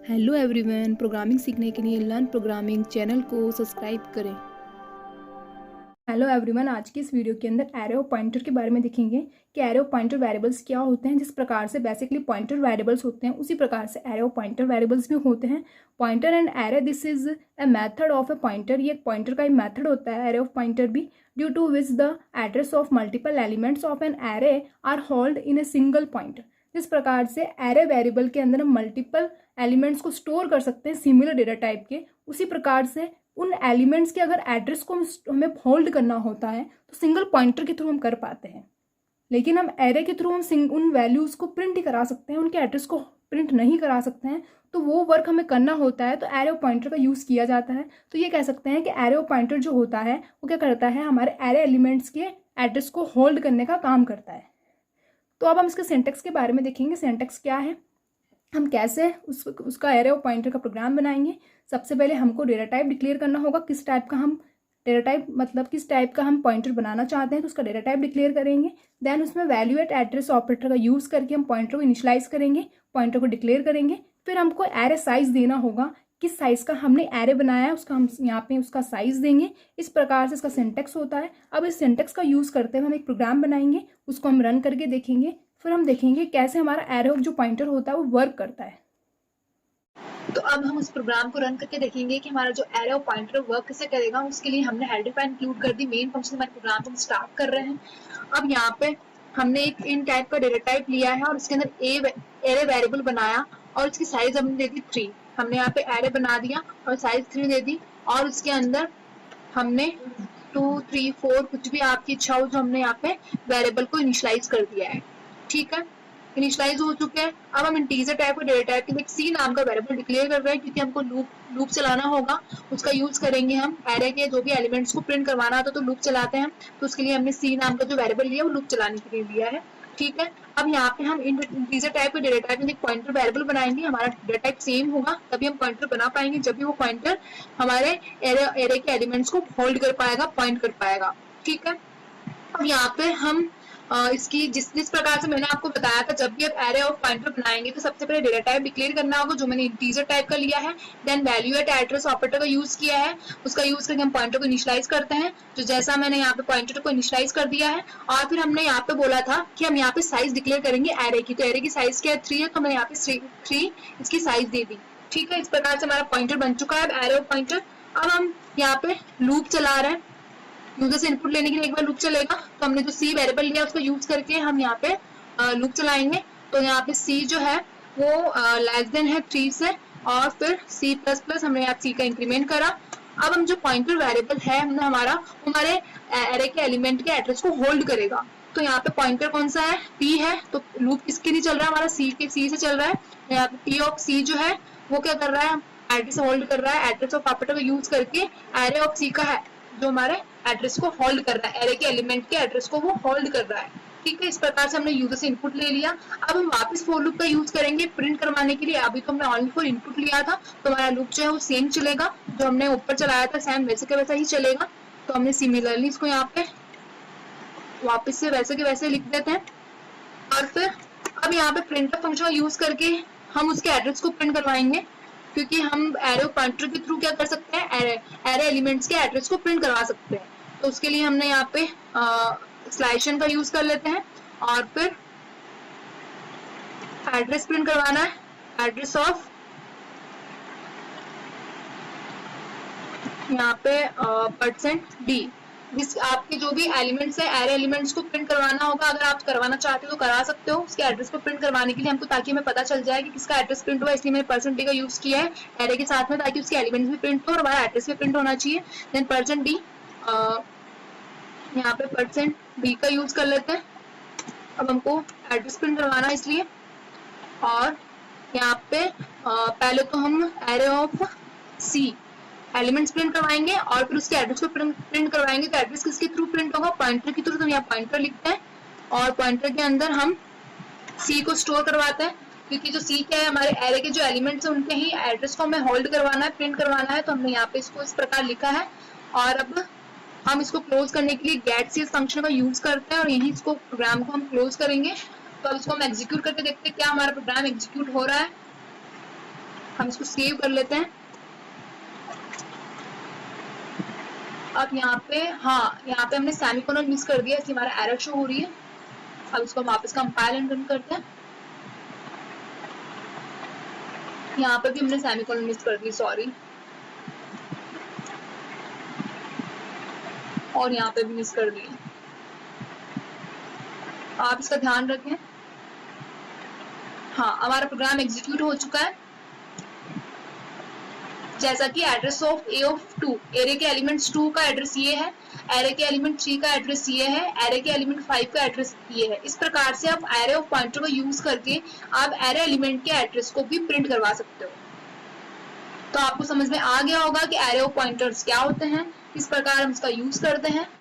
Hello everyone, programming सीखने के लिए लर्न प्रोग्रामिंग चैनल को सब्सक्राइब करें। हेलो एवरीवन, आज की इस वीडियो के अंदर एरे ऑफ पॉइंटर के बारे में देखेंगे कि एरे ऑफ पॉइंटर वेरिएबल्स क्या होते हैं। जिस प्रकार से बेसिकली पॉइंटर वेरिएबल्स होते हैं उसी प्रकार से एरे ऑफ पॉइंटर वेरिएबल्स भी होते हैं। Pointer and array, this is a method of a pointer. ये एक पॉइंटर का एक मेथड होता है एरे ऑफ पॉइंटर भी, due to which the address of multiple elements of an array are hold in a single pointer. जिस प्रकार से एरे वेरिएबल के अंदर हम मल्टीपल एलिमेंट्स को स्टोर कर सकते हैं सिमिलर डेटा टाइप के, उसी प्रकार से उन एलिमेंट्स के अगर एड्रेस को हमें होल्ड करना होता है तो सिंगल पॉइंटर के थ्रू हम कर पाते हैं। लेकिन हम एरे के थ्रू हम उन वैल्यूज़ को प्रिंट ही करा सकते हैं, उनके एड्रेस को प्रिंट नहीं करा सकते हैं। तो वो वर्क हमें करना होता है तो एरे ऑफ पॉइंटर का यूज़ किया जाता है। तो ये कह सकते हैं कि एरे ऑफ पॉइंटर जो होता है वो क्या करता है, हमारे एरे एलिमेंट्स के एड्रेस को होल्ड करने का काम करता है। तो अब हम इसके सिंटैक्स के बारे में देखेंगे। सिंटैक्स क्या है, हम कैसे उसका एरे ऑफ पॉइंटर का प्रोग्राम बनाएंगे। सबसे पहले हमको डेटा टाइप डिक्लेयर करना होगा, किस टाइप का हम डेटा टाइप मतलब किस टाइप का हम पॉइंटर बनाना चाहते हैं तो उसका डेटा टाइप डिक्लेयर करेंगे। देन उसमें वैल्यू एट एड्रेस ऑपरेटर का यूज़ करके हम पॉइंटर को इनिशियलाइज करेंगे, पॉइंटर को डिक्लेयर करेंगे। फिर हमको एरे साइज देना होगा, किस साइज़ का हमने एरे बनाया है उसका हम यहाँ पे उसका साइज़ देंगे। इस प्रकार से इसका सिंटैक्स होता है। अब इस सिंटैक्स का यूज़ करते हुए हम एक प्रोग्राम बनाएंगे, उसको हम रन करके देखेंगे। फिर हम देखेंगे कैसे हमारा एरे ऑफ जो पॉइंटर होता है वो वर्क करता है। तो अब हम उस प्रोग्राम को रन करके देखेंगे कि हमारा जो एरे ऑफ पॉइंटर वर्क कैसे करेगा। उसके लिए हमने हेडर फाइल इंक्लूड कर दी, मेन फंक्शन हमारे प्रोग्राम को हम स्टार्ट कर रहे हैं। अब यहाँ पे हमने एक इन टाइप का डेटा टाइप लिया है और उसके अंदर एरे वेरिएबल बनाया और उसकी साइज हमने दे दी 3। हमने यहाँ पे एरे बना दिया और साइज 3 दे दी और उसके अंदर हमने 2, 3, 4 कुछ भी आपकी इच्छा हो जो हमने यहाँ पे वेरिएबल को इनिशियलाइज कर दिया है। ठीक है, इनिशियलाइज हो चुके हैं। अब हम इंटीजर टाइप और डेटा टाइप के लिए सी नाम का वेरिएबल डिक्लेयर कर रहे हैं क्योंकि हमको लूप चलाना होगा। उसका यूज करेंगे हम एरे के जो भी एलिमेंट्स को प्रिंट करवाना होता है तो लूप चलाते हैं। तो उसके लिए हमने सी नाम का जो वेरिएबल लिया वो लूप चलाने के लिए लिया है। ठीक है, अब यहाँ पे हम इंटीजर टाइप और डेटा टाइप में एक पॉइंटर वेरिएबल बनाएंगे। हमारा डेटा टाइप सेम होगा तभी हम पॉइंटर बना पाएंगे, जब भी वो पॉइंटर हमारे एरे के एलिमेंट्स को होल्ड कर पाएगा, पॉइंट कर पाएगा। ठीक है, अब यहाँ पे हम इसकी जिस प्रकार से मैंने आपको बताया था, जब भी आप एरे ऑफ पॉइंटर बनाएंगे तो सबसे पहले डेटा टाइप डिक्लेयर करना होगा जो मैंने इंटीजर टाइप का लिया है। Then value at address operator का यूज किया है, उसका यूज करके हम पॉइंटर को इनिशियलाइज करते हैं, जो जैसा मैंने यहाँ पे पॉइंटर को इनिशियलाइज कर दिया है। और फिर हमने यहाँ पे बोला था कि हम यहाँ पे साइज डिक्लेयर करेंगे एरे की, तो एरे की साइज क्या है 3 है, तो मैंने यहाँ पे 3 इसकी साइज दे दी। ठीक है, इस प्रकार से हमारा पॉइंटर बन चुका है एरे ऑफ पॉइंटर। अब हम यहाँ पे लूप चला रहे हैं, यूजर से इनपुट लेने के लिए एक बार लूप चलेगा। तो हमने जो सी वेरिएबल लिया उसको यूज करके हम यहाँ पे लूप चलाएंगे। तो यहाँ पे सी जो है वो लेस देन है 3 से और फिर सी प्लस प्लस हमने यहाँ सी का इंक्रीमेंट करा। अब हम जो पॉइंटर वेरिएबल है हमारा हमारे एरे के एलिमेंट के एड्रेस को होल्ड करेगा। तो यहाँ पे पॉइंटर कौन सा है, पी है, तो लूप किसके लिए चल रहा है, हमारा सी से चल रहा है। यहाँ पे पी ऑफ सी जो है वो क्या कर रहा है, एड्रेस होल्ड कर रहा है। एड्रेस ऑफ ऑपरेटर का यूज करके एरे ऑफ सी का है जो हमारे एड्रेस को होल्ड कर रहा है, एरे के एलिमेंट के एड्रेस को वो होल्ड कर रहा है। ठीक है, इस प्रकार से हमने यूजर से इनपुट ले लिया। अब हम वापस फॉर लूप का यूज करेंगे प्रिंट करवाने के लिए। अभी तो हमने ओनली फॉर इनपुट लिया था तो हमारा लूप जो है वो सेम चलेगा, जो हमने ऊपर चलाया था सेम वैसे के वैसा ही चलेगा। तो हमने सिमिलरली इसको यहाँ पे वापस से वैसे के वैसे लिख देते हैं। और फिर अब यहाँ पे प्रिंट फंक्शन का यूज करके हम उसके एड्रेस को प्रिंट करवाएंगे, क्योंकि हम एरे पॉइंटर के थ्रू क्या कर सकते हैं, एरे एलिमेंट्स के एड्रेस को प्रिंट करवा सकते हैं। तो उसके लिए हमने यहाँ पे स्लाइशन का यूज कर लेते हैं और फिर एड्रेस प्रिंट करवाना है, एड्रेस ऑफ यहाँ पे %d। जिस आपके जो भी एलिमेंट्स है एरे एलिमेंट्स को प्रिंट करवाना होगा, अगर आप करवाना चाहते हो तो करा सकते हो। उसके एड्रेस को प्रिंट करवाने के लिए हमको, ताकि हमें पता चल जाए कि किसका एड्रेस प्रिंट हुआ, इसलिए मैंने %d का यूज किया है एरे के साथ में, ताकि उसके एलिमेंट्स भी प्रिंट हो और हमारा एड्रेस भी प्रिंट होना चाहिए। देन %d यहाँ पे %d का यूज कर लेते हैं। अब हमको एड्रेस प्रिंट करवाना है इसलिए, और यहाँ पे पहले तो हम array of C elements print करवाएंगे और फिर उसके एड्रेस को प्रिंट करवाएंगे। तो एड्रेस किसके थ्रू प्रिंट होगा, पॉइंटर के थ्रू। तो यहाँ पॉइंटर लिखते हैं और पॉइंटर के अंदर हम सी को स्टोर करवाते हैं, क्योंकि जो सी क्या है, हमारे एरे के जो एलिमेंट्स हैं उनके ही एड्रेस को हमें होल्ड करवाना है, प्रिंट करवाना है। तो हमने यहाँ पे इसको इस प्रकार लिखा है। और अब हम इसको क्लोज करने के लिए गेट सी फंक्शन का यूज करते हैं और यही इसको प्रोग्राम को हम क्लोज करेंगे। तो अब इसको हम एग्जीक्यूट करके देखते हैं क्या हमारा प्रोग्राम एग्जीक्यूट हो रहा है। हम इसको सेव कर लेते हैं। अब यहाँ पे यहाँ पे हमने सेमीकोलन मिस कर दिया, इसलिए हमारा एरर शो हो रही है। अब इसको हम वापस कंपाइल एंड रन करते हैं। यहाँ पे भी हमने सेमीकोलन मिस कर दी, सॉरी, और यहाँ पे भी मिस कर दी। आप इसका ध्यान रखें। हमारा प्रोग्राम एग्जीक्यूट हो चुका है। जैसा कि address of A of 2, array के एलिमेंट्स 2 का एड्रेस ये है, एरे के एलिमेंट 3 का एड्रेस ये है, एरे के एलिमेंट 5 का एड्रेस ये है। इस प्रकार से आप एरे ऑफ पॉइंटर को यूज करके आप एरे एलिमेंट के एड्रेस को भी प्रिंट करवा सकते हो। तो आपको समझ में आ गया होगा कि एरे ऑफ पॉइंटर्स क्या होते हैं, किस प्रकार हम इसका यूज करते हैं।